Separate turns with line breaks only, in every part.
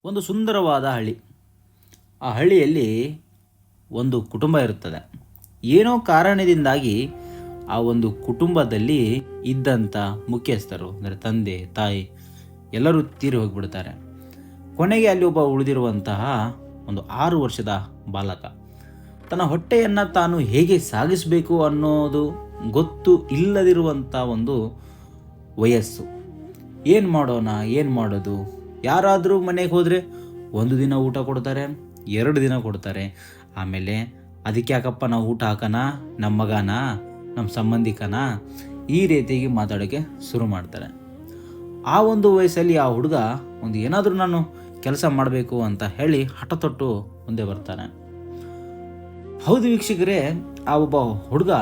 ಒಂದು ಸುಂದರವಾದ ಹಳ್ಳಿ. ಆ ಹಳ್ಳಿಯಲ್ಲಿ ಒಂದು ಕುಟುಂಬ ಇರುತ್ತದೆ. ಏನೋ ಕಾರಣದಿಂದಾಗಿ ಆ ಒಂದು ಕುಟುಂಬದಲ್ಲಿ ಇದ್ದಂಥ ಮುಖ್ಯಸ್ಥರು ಅಂದರೆ ತಂದೆ ತಾಯಿ ಎಲ್ಲರೂ ತೀರಿ ಹೋಗಿಬಿಡ್ತಾರೆ. ಕೊನೆಗೆ ಅಲ್ಲಿ ಒಬ್ಬ ಉಳಿದಿರುವಂತಹ ಒಂದು 6 ವರ್ಷದ ಬಾಲಕ ತನ್ನ ಹೊಟ್ಟೆಯನ್ನು ತಾನು ಹೇಗೆ ಸಾಗಿಸಬೇಕು ಅನ್ನೋದು ಗೊತ್ತು ಇಲ್ಲದಿರುವಂಥ ಒಂದು ವಯಸ್ಸು. ಏನು ಮಾಡೋಣ, ಏನು ಮಾಡೋದು? ಯಾರಾದರೂ ಮನೆಗೆ ಹೋದರೆ 1 ದಿನ ಊಟ ಕೊಡ್ತಾರೆ, 2 ದಿನ ಕೊಡ್ತಾರೆ. ಆಮೇಲೆ ಅದಕ್ಕೆ ಯಾಕಪ್ಪ ನಾವು ಊಟ ಹಾಕೋಣ, ನಮ್ಮ ಮಗನ, ನಮ್ಮ ಸಂಬಂಧಿಕನ, ಈ ರೀತಿಯಾಗಿ ಮಾತಾಡೋಕ್ಕೆ ಶುರು ಮಾಡ್ತಾರೆ. ಆ ಒಂದು ವಯಸ್ಸಲ್ಲಿ ಆ ಹುಡುಗ ಏನಾದರೂ ನಾನು ಕೆಲಸ ಮಾಡಬೇಕು ಅಂತ ಹೇಳಿ ಹಠ ತೊಟ್ಟು ಮುಂದೆ ಬರ್ತಾನೆ. ಹೌದು ವೀಕ್ಷಕರೇ, ಆ ಒಬ್ಬ ಹುಡುಗ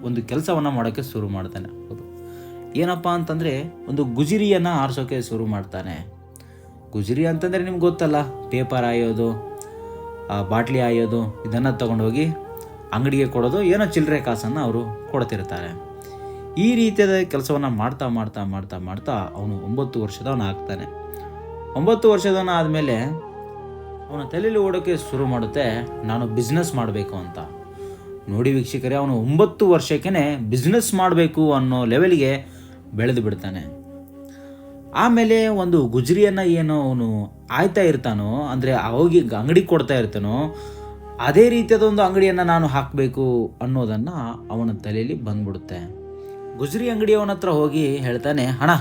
ಒಂದು ಕೆಲಸವನ್ನು ಮಾಡೋಕ್ಕೆ ಶುರು ಮಾಡ್ತಾನೆ. ಹೌದು, ಏನಪ್ಪ ಅಂತಂದರೆ ಒಂದು ಗುಜಿರಿಯನ್ನು ಆರಿಸೋಕ್ಕೆ ಶುರು ಮಾಡ್ತಾನೆ. ಗುಜರಿ ಅಂತಂದರೆ ನಿಮ್ಗೆ ಗೊತ್ತಲ್ಲ, ಪೇಪರ್ ಆಯೋದು, ಬಾಟ್ಲಿ ಆಯೋದು, ಇದನ್ನು ತೊಗೊಂಡೋಗಿ ಅಂಗಡಿಗೆ ಕೊಡೋದು, ಏನೋ ಚಿಲ್ಲರೆ ಕಾಸನ್ನು ಅವರು ಕೊಡ್ತಿರ್ತಾರೆ. ಈ ರೀತಿಯಾದ ಕೆಲಸವನ್ನು ಮಾಡ್ತಾ ಮಾಡ್ತಾ ಮಾಡ್ತಾ ಮಾಡ್ತಾ ಅವನು 9 ವರ್ಷದವನು ಆಗ್ತಾನೆ. 9 ವರ್ಷದವನು ಆದಮೇಲೆ ಅವನ ತಲೆಯಲ್ಲಿ ಓಡೋಕ್ಕೆ ಶುರು ಮಾಡುತ್ತೆ, ನಾನು ಬಿಸ್ನೆಸ್ ಮಾಡಬೇಕು ಅಂತ. ನೋಡಿ ವೀಕ್ಷಕರೇ, ಅವನು 9 ವರ್ಷಕ್ಕೇ ಬಿಸ್ನೆಸ್ ಮಾಡಬೇಕು ಅನ್ನೋ ಲೆವೆಲ್ಗೆ ಬೆಳೆದು ಬಿಡ್ತಾನೆ. ಆಮೇಲೆ ಒಂದು ಗುಜರಿಯನ್ನು ಏನೋ ಅವನು ಆಯ್ತಾ ಇರ್ತಾನೋ, ಅಂದರೆ ಹೋಗಿ ಅಂಗಡಿ ಕೊಡ್ತಾ ಇರ್ತಾನೋ, ಅದೇ ರೀತಿಯಾದ ಒಂದು ಅಂಗಡಿಯನ್ನು ನಾನು ಹಾಕಬೇಕು ಅನ್ನೋದನ್ನು ಅವನ ತಲೆಯಲ್ಲಿ ಬಂದ್ಬಿಡುತ್ತೆ. ಗುಜರಿ ಅಂಗಡಿಯವನ ಹತ್ರ ಹೋಗಿ ಹೇಳ್ತಾನೆ, ಅಣ್ಣ,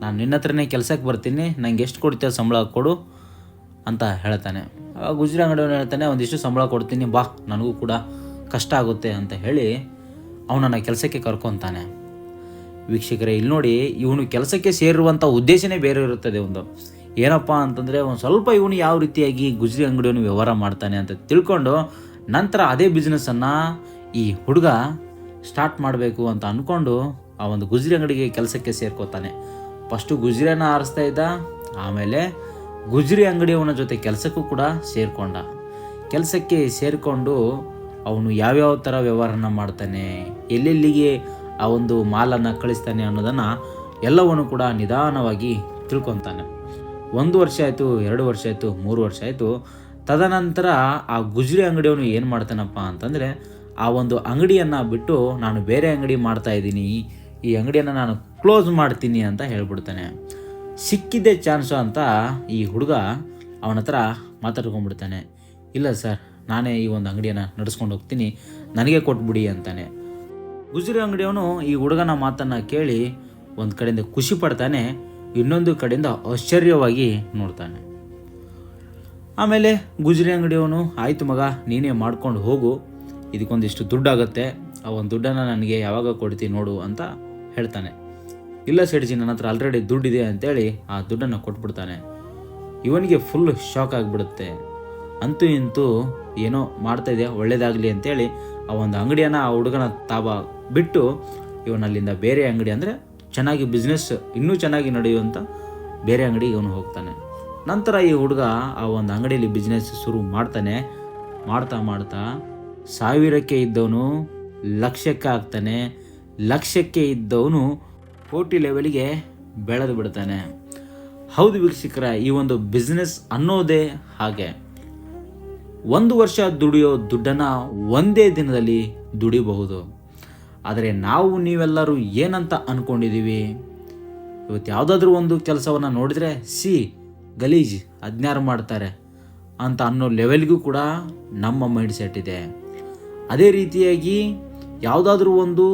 ನಾನು ನಿನ್ನ ಹತ್ರನೇ ಕೆಲಸಕ್ಕೆ ಬರ್ತೀನಿ, ನಂಗೆ ಎಷ್ಟು ಕೊಡ್ತೀಯ ಸಂಬಳ ಕೊಡು ಅಂತ ಹೇಳ್ತಾನೆ. ಗುಜರಿ ಅಂಗಡಿಯವನು ಹೇಳ್ತಾನೆ, ಒಂದಿಷ್ಟು ಸಂಬಳ ಕೊಡ್ತೀನಿ, ಬಾ, ನನಗೂ ಕೂಡ ಕಷ್ಟ ಆಗುತ್ತೆ ಅಂತ ಹೇಳಿ ಅವನನ್ನು ಕೆಲಸಕ್ಕೆ ಕರ್ಕೊತಾನೆ. ವೀಕ್ಷಕರೇ, ಇಲ್ಲಿ ನೋಡಿ, ಇವನು ಕೆಲಸಕ್ಕೆ ಸೇರಿರುವಂಥ ಉದ್ದೇಶನೇ ಬೇರೆ ಇರುತ್ತದೆ. ಒಂದು ಏನಪ್ಪ ಅಂತಂದರೆ, ಒಂದು ಸ್ವಲ್ಪ ಇವನು ಯಾವ ರೀತಿಯಾಗಿ ಗುಜರಿ ಅಂಗಡಿಯನ್ನು ವ್ಯವಹಾರ ಮಾಡ್ತಾನೆ ಅಂತ ತಿಳ್ಕೊಂಡು ನಂತರ ಅದೇ ಬಿಸ್ನೆಸ್ಸನ್ನು ಈ ಹುಡುಗ ಸ್ಟಾರ್ಟ್ ಮಾಡಬೇಕು ಅಂತ ಅಂದ್ಕೊಂಡು ಆ ಒಂದು ಗುಜರಿ ಅಂಗಡಿಗೆ ಕೆಲಸಕ್ಕೆ ಸೇರ್ಕೋತಾನೆ. ಫಸ್ಟು ಗುಜರಿಯನ್ನು ಆರಿಸ್ತಾ ಇದ್ದ, ಆಮೇಲೆ ಗುಜರಿ ಅಂಗಡಿಯವನ ಜೊತೆ ಕೆಲಸಕ್ಕೂ ಕೂಡ ಸೇರಿಕೊಂಡ. ಕೆಲಸಕ್ಕೆ ಸೇರಿಕೊಂಡು ಅವನು ಯಾವ್ಯಾವ ಥರ ವ್ಯವಹಾರನ ಮಾಡ್ತಾನೆ, ಎಲ್ಲೆಲ್ಲಿಗೆ ಆ ಒಂದು ಮಾಲನ್ನು ಕಳಿಸ್ತಾನೆ ಅನ್ನೋದನ್ನು ಎಲ್ಲವನ್ನು ಕೂಡ ನಿಧಾನವಾಗಿ ತಿಳ್ಕೊತಾನೆ. 1 ವರ್ಷ ಆಯಿತು, 2 ವರ್ಷ ಆಯಿತು, 3 ವರ್ಷ ಆಯಿತು. ತದನಂತರ ಆ ಗುಜರಿ ಅಂಗಡಿಯವನು ಏನು ಮಾಡ್ತಾನಪ್ಪ ಅಂತಂದರೆ, ಆ ಒಂದು ಅಂಗಡಿಯನ್ನು ಬಿಟ್ಟು ನಾನು ಬೇರೆ ಅಂಗಡಿ ಮಾಡ್ತಾ ಇದ್ದೀನಿ, ಈ ಅಂಗಡಿಯನ್ನು ನಾನು ಕ್ಲೋಸ್ ಮಾಡ್ತೀನಿ ಅಂತ ಹೇಳ್ಬಿಡ್ತಾನೆ. ಸಿಕ್ಕಿದ್ದೇ ಚಾನ್ಸು ಅಂತ ಈ ಹುಡುಗ ಅವನ ಹತ್ರ ಮಾತಾಡ್ಕೊಂಡ್ಬಿಡ್ತಾನೆ. ಇಲ್ಲ ಸರ್, ನಾನೇ ಈ ಒಂದು ಅಂಗಡಿಯನ್ನು ನಡೆಸ್ಕೊಂಡು ಹೋಗ್ತೀನಿ, ನನಗೆ ಕೊಟ್ಬಿಡಿ ಅಂತಾನೆ. ಗುಜರಿ ಅಂಗಡಿಯವನು ಈ ಹುಡುಗನ ಮಾತನ್ನು ಕೇಳಿ ಒಂದು ಕಡೆಯಿಂದ ಖುಷಿ ಪಡ್ತಾನೆ, ಇನ್ನೊಂದು ಕಡೆಯಿಂದ ಆಶ್ಚರ್ಯವಾಗಿ ನೋಡ್ತಾನೆ. ಆಮೇಲೆ ಗುಜರಿ ಅಂಗಡಿಯವನು, ಆಯಿತು ಮಗ, ನೀನೇ ಮಾಡ್ಕೊಂಡು ಹೋಗು, ಇದಕ್ಕೊಂದಿಷ್ಟು ದುಡ್ಡಾಗುತ್ತೆ, ಆ ಒಂದು ದುಡ್ಡನ್ನು ನನಗೆ ಯಾವಾಗ ಕೊಡ್ತೀನಿ ನೋಡು ಅಂತ ಹೇಳ್ತಾನೆ. ಇಲ್ಲ ಸೇಠ್ಜಿ, ನನ್ನ ಹತ್ರ ಆಲ್ರೆಡಿ ದುಡ್ಡಿದೆ ಅಂತೇಳಿ ಆ ದುಡ್ಡನ್ನು ಕೊಟ್ಬಿಡ್ತಾನೆ. ಇವನಿಗೆ ಫುಲ್ ಶಾಕ್ ಆಗಿಬಿಡುತ್ತೆ. ಅಂತೂ ಇಂತೂ ಏನೋ ಮಾಡ್ತಾ ಇದೆಯಾ, ಒಳ್ಳೇದಾಗಲಿ ಅಂತೇಳಿ ಆ ಒಂದು ಅಂಗಡಿಯನ್ನು ಆ ಹುಡುಗನ ತಾವ ಬಿಟ್ಟು ಇವನಲ್ಲಿಂದ ಬೇರೆ ಅಂಗಡಿ, ಅಂದರೆ ಚೆನ್ನಾಗಿ ಬಿಸ್ನೆಸ್ ಇನ್ನೂ ಚೆನ್ನಾಗಿ ನಡೆಯುವಂಥ ಬೇರೆ ಅಂಗಡಿಗೆ ಇವನು ಹೋಗ್ತಾನೆ. ನಂತರ ಈ ಹುಡುಗ ಆ ಒಂದು ಅಂಗಡಿಯಲ್ಲಿ ಬಿಸ್ನೆಸ್ ಶುರು ಮಾಡ್ತಾನೆ. ಮಾಡ್ತಾ ಮಾಡ್ತಾ 1000ಕ್ಕೆ ಇದ್ದವನು ಲಕ್ಷಕ್ಕೆ ಆಗ್ತಾನೆ, ಲಕ್ಷಕ್ಕೆ ಇದ್ದವನು ಕೋಟಿ ಲೆವೆಲ್ಗೆ ಬೆಳೆದು ಬಿಡ್ತಾನೆ. ಹೌದು ವೀಕ್ಷಕರ, ಈ ಒಂದು ಬಿಸ್ನೆಸ್ ಅನ್ನೋದೇ ಹಾಗೆ. 1 ವರ್ಷ ದುಡಿಯೋ ದುಡ್ಡನ್ನು ಒಂದೇ ದಿನದಲ್ಲಿ ದುಡಿಬಹುದು. ಆದರೆ ನಾವು ನೀವೆಲ್ಲರೂ ಏನಂತ ಅಂದ್ಕೊಂಡಿದ್ದೀವಿ, ಇವತ್ತು ಯಾವುದಾದ್ರೂ ಒಂದು ಕೆಲಸವನ್ನು ನೋಡಿದರೆ ಗಲೀಜ್, 16 ಮಾಡ್ತಾರೆ ಅಂತ ಅನ್ನೋ ಲೆವೆಲ್ಗೂ ಕೂಡ ನಮ್ಮ ಮೈಂಡ್ ಸೆಟ್ ಇದೆ. ಅದೇ ರೀತಿಯಾಗಿ ಯಾವುದಾದ್ರೂ ಒಂದು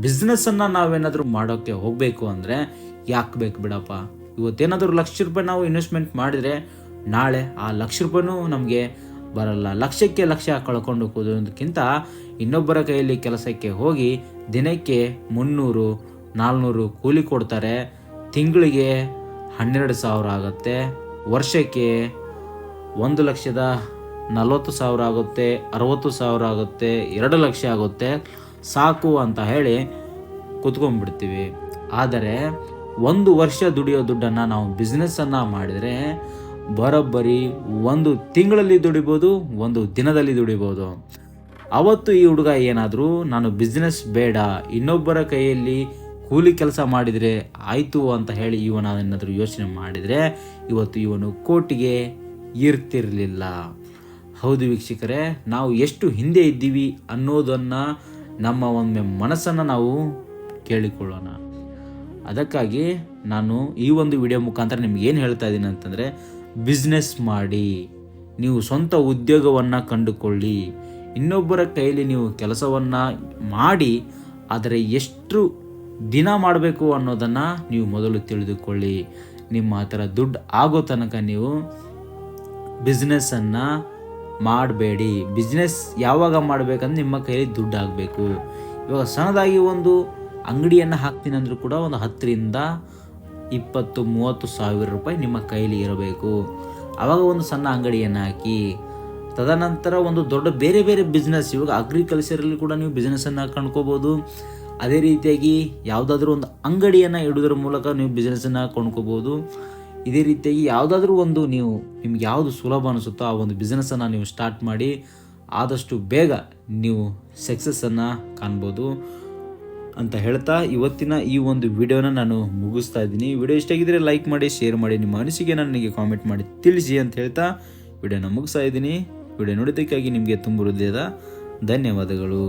ಬಿಸ್ನೆಸ್ಸನ್ನು ನಾವೇನಾದರೂ ಮಾಡೋಕ್ಕೆ ಹೋಗಬೇಕು ಅಂದರೆ ಯಾಕೆ ಬೇಕು ಬಿಡಪ್ಪ, ಇವತ್ತೇನಾದರೂ ₹1,00,000 ನಾವು ಇನ್ವೆಸ್ಟ್ಮೆಂಟ್ ಮಾಡಿದರೆ ನಾಳೆ ಆ ₹1,00,000 ನಮಗೆ ಬರಲ್ಲ. ಲಕ್ಷಕ್ಕೆ ಲಕ್ಷ ಕಳ್ಕೊಂಡು ಹೋಗೋದಕ್ಕಿಂತ ಇನ್ನೊಬ್ಬರ ಕೈಯಲ್ಲಿ ಕೆಲಸಕ್ಕೆ ಹೋಗಿ ದಿನಕ್ಕೆ 300-400 ಕೂಲಿ ಕೊಡ್ತಾರೆ, ತಿಂಗಳಿಗೆ 12,000 ಆಗುತ್ತೆ, ವರ್ಷಕ್ಕೆ 1,40,000 ಆಗುತ್ತೆ, 60,000 ಆಗುತ್ತೆ, 2 ಲಕ್ಷ ಆಗುತ್ತೆ, ಸಾಕು ಅಂತ ಹೇಳಿ ಕೂತ್ಕೊಂಡ್ಬಿಡ್ತೀವಿ. ಆದರೆ 1 ವರ್ಷ ದುಡಿಯೋ ದುಡ್ಡನ್ನು ನಾವು ಬಿಸ್ನೆಸ್ಸನ್ನು ಮಾಡಿದರೆ ಬರೋಬ್ಬರಿ 1 ತಿಂಗಳಲ್ಲಿ ದುಡಿಬೋದು, 1 ದಿನದಲ್ಲಿ ದುಡಿಬೋದು. ಅವತ್ತು ಈ ಹುಡುಗ ಏನಾದರೂ ನಾನು ಬಿಸ್ನೆಸ್ ಬೇಡ, ಇನ್ನೊಬ್ಬರ ಕೈಯಲ್ಲಿ ಕೂಲಿ ಕೆಲಸ ಮಾಡಿದರೆ ಆಯಿತು ಅಂತ ಹೇಳಿ ಇವನ ಏನಾದರೂ ಯೋಚನೆ ಮಾಡಿದರೆ ಇವತ್ತು ಇವನು ಕೋಟಿಗೆ ಇರ್ತಿರಲಿಲ್ಲ. ಹೌದು ವೀಕ್ಷಕರೇ, ನಾವು ಎಷ್ಟು ಹಿಂದೆ ಇದ್ದೀವಿ ಅನ್ನೋದನ್ನು ನಮ್ಮ ಒಮ್ಮೆ ಮನಸ್ಸನ್ನು ನಾವು ಕೇಳಿಕೊಳ್ಳೋಣ. ಅದಕ್ಕಾಗಿ ನಾನು ಈ ಒಂದು ವಿಡಿಯೋ ಮುಖಾಂತರ ನಿಮ್ಗೆ ಏನು ಹೇಳ್ತಾ ಇದ್ದೀನಿ ಅಂತಂದರೆ, ಬಿಸ್ನೆಸ್ ಮಾಡಿ, ನೀವು ಸ್ವಂತ ಉದ್ಯೋಗವನ್ನು ಕಂಡುಕೊಳ್ಳಿ, ಇನ್ನೊಬ್ಬರ ಕೈಯಲ್ಲಿ ನೀವು ಕೆಲಸವನ್ನು ಮಾಡಿ, ಆದರೆ ಎಷ್ಟು ದಿನ ಮಾಡಬೇಕು ಅನ್ನೋದನ್ನು ನೀವು ಮೊದಲು ತಿಳಿದುಕೊಳ್ಳಿ. ನಿಮ್ಮ ಹತ್ರ ದುಡ್ಡು ಆಗೋ ತನಕ ನೀವು ಬಿಸ್ನೆಸ್ಸನ್ನು ಮಾಡಬೇಡಿ. ಬಿಸ್ನೆಸ್ ಯಾವಾಗ ಮಾಡಬೇಕಂದ್ರೆ ನಿಮ್ಮ ಕೈಯಲ್ಲಿ ದುಡ್ಡು ಆಗಬೇಕು. ಇವಾಗ ಸಣ್ಣದಾಗಿ ಒಂದು ಅಂಗಡಿಯನ್ನು ಹಾಕ್ತೀನಿ ಅಂದರೂ ಕೂಡ ಒಂದು 10ರಿಂದ 20-30 ಸಾವಿರ ರೂಪಾಯಿ ನಿಮ್ಮ ಕೈಲಿ ಇರಬೇಕು. ಆವಾಗ ಒಂದು ಸಣ್ಣ ಅಂಗಡಿಯನ್ನು ಹಾಕಿ, ತದನಂತರ ಒಂದು ದೊಡ್ಡ ಬೇರೆ ಬೇರೆ ಬಿಸ್ನೆಸ್, ಇವಾಗ ಅಗ್ರಿಕಲ್ಚರಲ್ಲಿ ಕೂಡ ನೀವು ಬಿಸ್ನೆಸ್ಸನ್ನು ಕೊಂಡ್ಕೋಬೋದು. ಅದೇ ರೀತಿಯಾಗಿ ಯಾವುದಾದ್ರೂ ಒಂದು ಅಂಗಡಿಯನ್ನು ಇಡೋದ್ರ ಮೂಲಕ ನೀವು ಬಿಸ್ನೆಸ್ಸನ್ನು ಕೊಂಡ್ಕೋಬೋದು. ಇದೇ ರೀತಿಯಾಗಿ ಯಾವುದಾದ್ರೂ ಒಂದು ನಿಮ್ಗೆ ಯಾವುದು ಸುಲಭ ಅನಿಸುತ್ತೋ ಆ ಒಂದು ಬಿಸ್ನೆಸ್ಸನ್ನು ನೀವು ಸ್ಟಾರ್ಟ್ ಮಾಡಿ, ಆದಷ್ಟು ಬೇಗ ನೀವು ಸಕ್ಸಸ್ಸನ್ನು ಕಾಣ್ಬೋದು ಅಂತ ಹೇಳ್ತಾ ಇವತ್ತಿನ ಈ ಒಂದು ವಿಡಿಯೋನ ನಾನು ಮುಗಿಸ್ತಾ ಇದ್ದೀನಿ. ವಿಡಿಯೋ ಇಷ್ಟ ಆಗಿದ್ದರೆ ಲೈಕ್ ಮಾಡಿ, ಶೇರ್ ಮಾಡಿ, ನಿಮ್ಮ ಅನಿಸಿಕೆ ನನಗೆ ಕಾಮೆಂಟ್ ಮಾಡಿ ತಿಳಿಸಿ ಅಂತ ಹೇಳ್ತಾ ವಿಡಿಯೋನ ಮುಗಿಸ್ತಾ ಇದ್ದೀನಿ. ವಿಡಿಯೋ ನೋಡಿದ್ದಕ್ಕಾಗಿ ನಿಮಗೆ ತುಂಬ ಹೃದಯದ ಧನ್ಯವಾದಗಳು.